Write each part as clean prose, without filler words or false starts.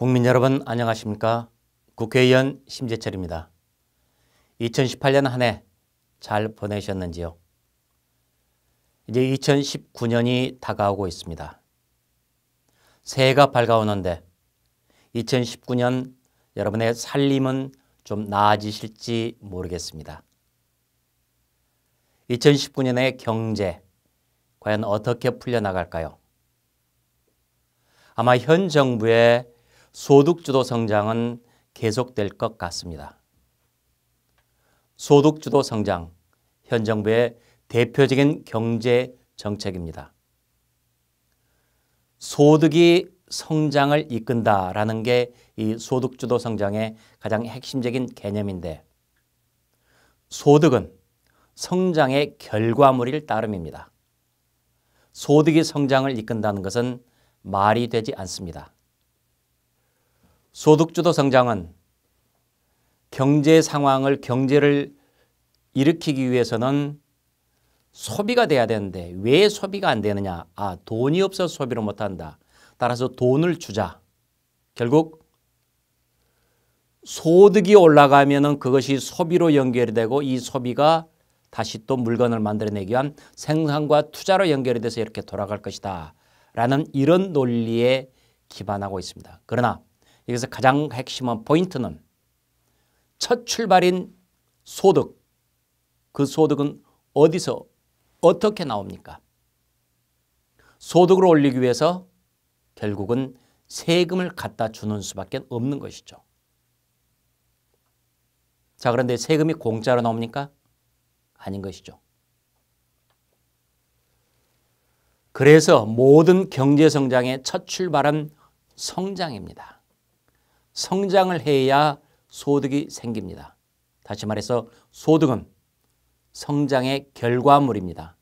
국민 여러분 안녕하십니까? 국회의원 심재철입니다. 2018년 한 해 잘 보내셨는지요? 이제 2019년이 다가오고 있습니다. 새해가 밝아오는데 2019년 여러분의 살림은 좀 나아지실지 모르겠습니다. 2019년의 경제 과연 어떻게 풀려나갈까요? 아마 현 정부의 소득주도 성장은 계속될 것 같습니다. 소득주도 성장, 현 정부의 대표적인 경제 정책입니다. 소득이 성장을 이끈다라는 게 이 소득주도 성장의 가장 핵심적인 개념인데, 소득은 성장의 결과물일 따름입니다. 소득이 성장을 이끈다는 것은 말이 되지 않습니다. 소득주도 성장은 경제 상황을, 경제를 일으키기 위해서는 소비가 돼야 되는데 왜 소비가 안 되느냐? 돈이 없어서 소비를 못한다. 따라서 돈을 주자. 결국 소득이 올라가면은 그것이 소비로 연결이 되고 이 소비가 다시 또 물건을 만들어내기 위한 생산과 투자로 연결이 돼서 이렇게 돌아갈 것이다. 라는 이런 논리에 기반하고 있습니다. 그러나 여기서 가장 핵심은 포인트는 첫 출발인 소득, 그 소득은 어디서 어떻게 나옵니까? 소득을 올리기 위해서 결국은 세금을 갖다 주는 수밖에 없는 것이죠. 자, 그런데 세금이 공짜로 나옵니까? 아닌 것이죠. 그래서 모든 경제 성장의 첫 출발은 성장입니다. 성장을 해야 소득이 생깁니다. 다시 말해서 소득은 성장의 결과물입니다.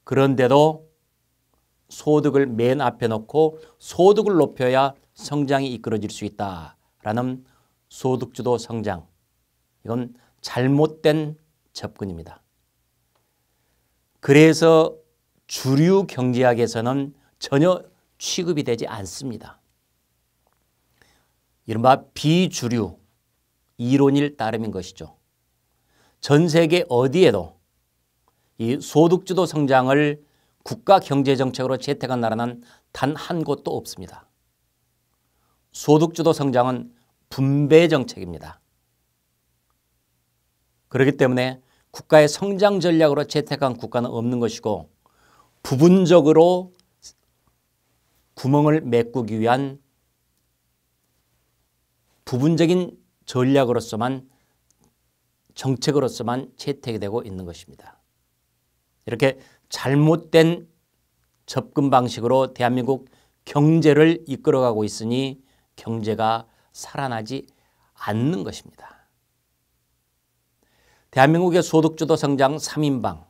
그런데도 소득을 맨 앞에 놓고 소득을 높여야 성장이 이끌어질 수 있다라는 소득주도 성장, 이건 잘못된 접근입니다. 그래서 주류 경제학에서는 전혀 취급이 되지 않습니다. 이른바 비주류 이론일 따름인 것이죠. 전 세계 어디에도 이 소득주도 성장을 국가 경제정책으로 채택한 나라는 단 한 곳도 없습니다. 소득주도 성장은 분배 정책입니다. 그렇기 때문에 국가의 성장 전략으로 채택한 국가는 없는 것이고, 부분적으로 구멍을 메꾸기 위한 부분적인 전략으로서만, 정책으로서만 채택이 되고 있는 것입니다. 이렇게 잘못된 접근 방식으로 대한민국 경제를 이끌어가고 있으니 경제가 살아나지 않는 것입니다. 대한민국의 소득주도 성장 3인방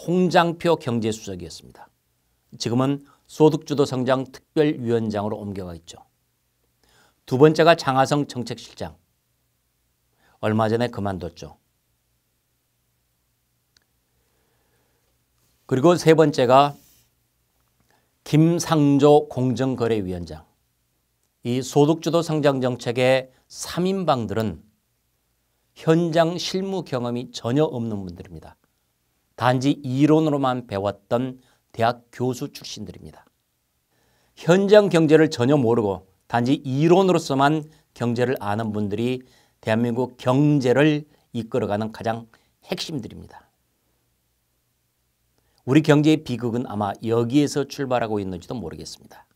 홍장표 경제수석이었습니다. 지금은 소득주도 성장 특별위원장으로 옮겨가 있죠. 두 번째가 장하성 정책실장, 얼마 전에 그만뒀죠. 그리고 세 번째가 김상조 공정거래위원장. 이 소득주도 성장 정책의 3인방들은 현장 실무 경험이 전혀 없는 분들입니다. 단지 이론으로만 배웠던 대학 교수 출신들입니다. 현장 경제를 전혀 모르고 단지 이론으로서만 경제를 아는 분들이 대한민국 경제를 이끌어가는 가장 핵심들입니다. 우리 경제의 비극은 아마 여기에서 출발하고 있는지도 모르겠습니다.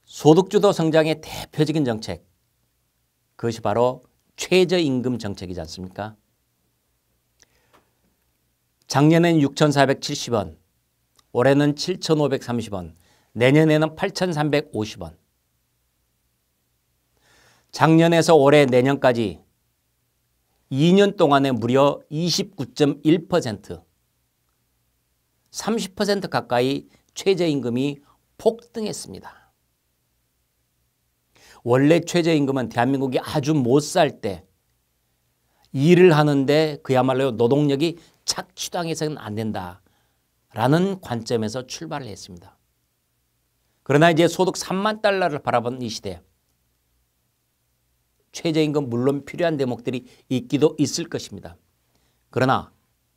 소득주도 성장의 대표적인 정책, 그것이 바로 최저임금 정책이지 않습니까? 작년에는 6,470원, 올해는 7,530원, 내년에는 8,350원. 작년에서 올해 내년까지 2년 동안에 무려 29.1%, 30% 가까이 최저임금이 폭등했습니다. 원래 최저임금은 대한민국이 아주 못 살 때 일을 하는데 그야말로 노동력이 착취당해서는 안 된다라는 관점에서 출발을 했습니다. 그러나 이제 소득 3만 달러를 바라본 이 시대, 최저임금 물론 필요한 대목들이 있기도 있을 것입니다. 그러나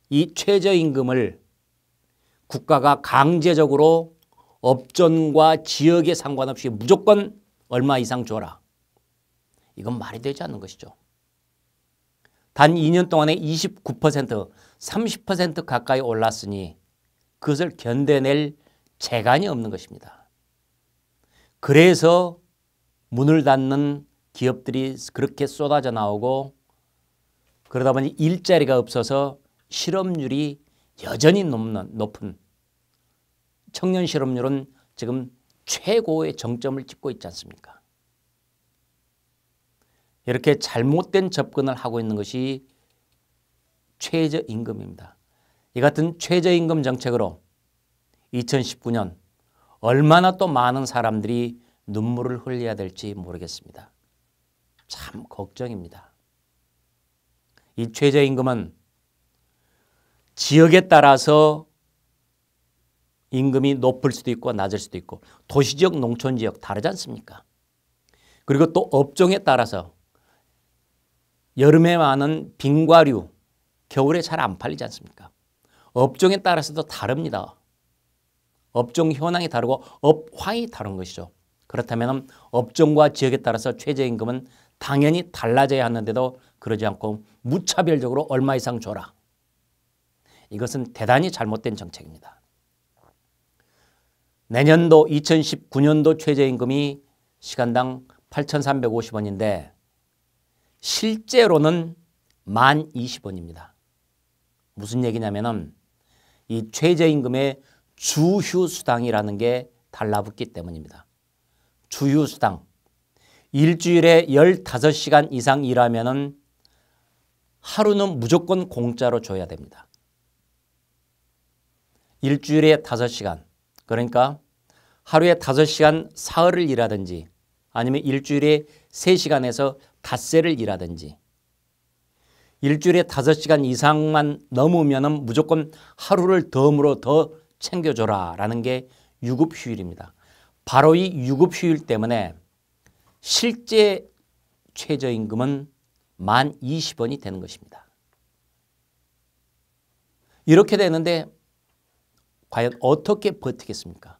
이 최저임금을 국가가 강제적으로 업종과 지역에 상관없이 무조건 얼마 이상 줘라. 이건 말이 되지 않는 것이죠. 단 2년 동안에 29%, 30% 가까이 올랐으니 그것을 견뎌낼 재간이 없는 것입니다. 그래서 문을 닫는 기업들이 그렇게 쏟아져 나오고 그러다 보니 일자리가 없어서 실업률이 여전히 높은 청년 실업률은 지금 최고의 정점을 찍고 있지 않습니까? 이렇게 잘못된 접근을 하고 있는 것이 최저임금입니다. 이 같은 최저임금 정책으로 2019년 얼마나 또 많은 사람들이 눈물을 흘려야 될지 모르겠습니다. 참 걱정입니다. 이 최저임금은 지역에 따라서 임금이 높을 수도 있고 낮을 수도 있고 도시지역, 농촌지역 다르지 않습니까? 그리고 또 업종에 따라서 여름에 많은 빙과류, 겨울에 잘 안 팔리지 않습니까? 업종에 따라서도 다릅니다. 업종 현황이 다르고 업황이 다른 것이죠. 그렇다면 업종과 지역에 따라서 최저임금은 당연히 달라져야 하는데도 그러지 않고 무차별적으로 얼마 이상 줘라. 이것은 대단히 잘못된 정책입니다. 내년도 2019년도 최저임금이 시간당 8,350원인데 실제로는 10,020원입니다. 무슨 얘기냐면은 이 최저임금의 주휴수당이라는 게 달라붙기 때문입니다. 주휴수당. 일주일에 15시간 이상 일하면은 하루는 무조건 공짜로 줘야 됩니다. 일주일에 5시간. 그러니까 하루에 5시간 사흘을 일하든지 아니면 일주일에 3시간에서 닷새를 일하든지 일주일에 5시간 이상만 넘으면 무조건 하루를 덤으로 더 챙겨줘라 라는 게 유급휴일입니다. 바로 이 유급휴일 때문에 실제 최저임금은 10,020원이 되는 것입니다. 이렇게 되는데 과연 어떻게 버티겠습니까?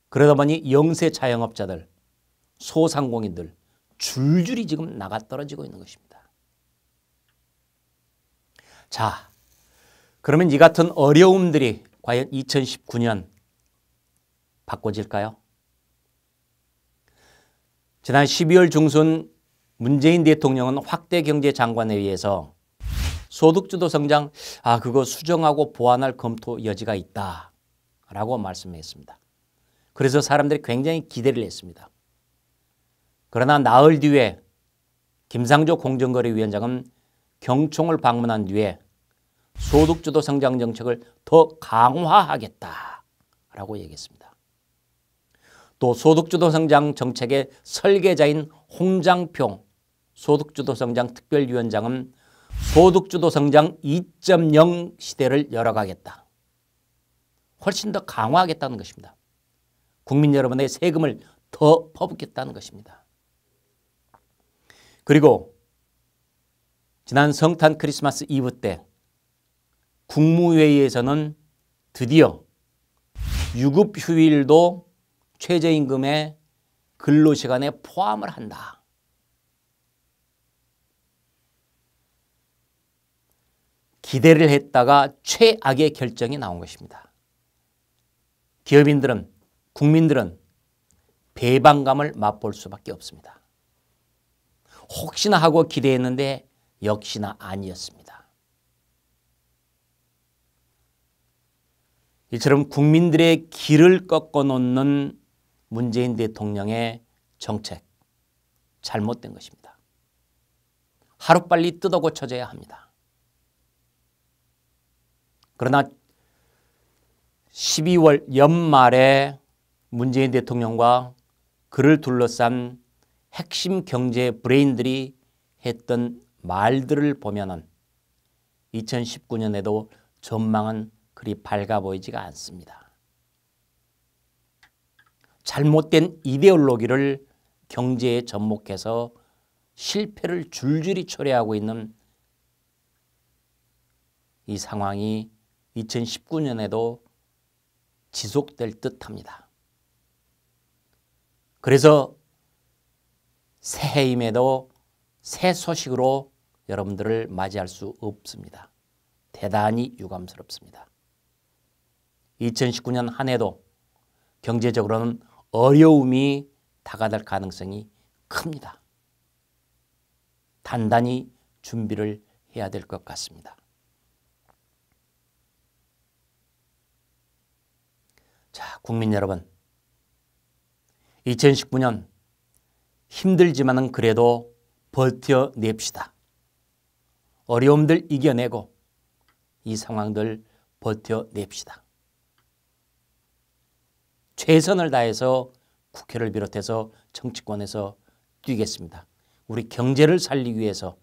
그러다 보니 영세 자영업자들, 소상공인들 줄줄이 지금 나가 떨어지고 있는 것입니다. 자, 그러면 이 같은 어려움들이 과연 2019년 바꿔질까요? 지난 12월 중순 문재인 대통령은 확대 경제 장관에 의해서 소득주도 성장, 그거 수정하고 보완할 검토 여지가 있다라고 말씀했습니다. 그래서 사람들이 굉장히 기대를 했습니다. 그러나 나흘 뒤에 김상조 공정거래위원장은 경총을 방문한 뒤에 소득주도 성장 정책을 더 강화하겠다라고 얘기했습니다. 또 소득주도 성장 정책의 설계자인 홍장표 소득주도 성장 특별위원장은 소득주도 성장 2.0 시대를 열어가겠다. 훨씬 더 강화하겠다는 것입니다. 국민 여러분의 세금을 더 퍼붓겠다는 것입니다. 그리고 지난 성탄 크리스마스 이브 때 국무회의에서는 드디어 유급휴일도 최저임금의 근로시간에 포함을 한다. 기대를 했다가 최악의 결정이 나온 것입니다. 기업인들은, 국민들은 배반감을 맛볼 수밖에 없습니다. 혹시나 하고 기대했는데 역시나 아니었습니다. 이처럼 국민들의 길을 꺾어 놓는 문재인 대통령의 정책, 잘못된 것입니다. 하루빨리 뜯어 고쳐져야 합니다. 그러나 12월 연말에 문재인 대통령과 그를 둘러싼 핵심 경제 브레인들이 했던 말들을 보면은 2019년에도 전망은 그리 밝아 보이지가 않습니다. 잘못된 이데올로기를 경제에 접목해서 실패를 줄줄이 초래하고 있는 이 상황이 2019년에도 지속될 듯합니다. 그래서 새해임에도 새 소식으로 여러분들을 맞이할 수 없습니다. 대단히 유감스럽습니다. 2019년 한 해도 경제적으로는 어려움이 다가갈 가능성이 큽니다. 단단히 준비를 해야 될 것 같습니다. 자, 국민 여러분, 2019년 힘들지만은 그래도 버텨냅시다. 어려움들 이겨내고 이 상황들 버텨냅시다. 최선을 다해서 국회를 비롯해서 정치권에서 뛰겠습니다. 우리 경제를 살리기 위해서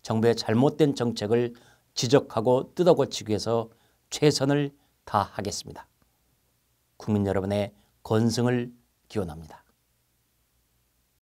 정부의 잘못된 정책을 지적하고 뜯어고치기 위해서 최선을 다하겠습니다. 국민 여러분의 건승을 기원합니다.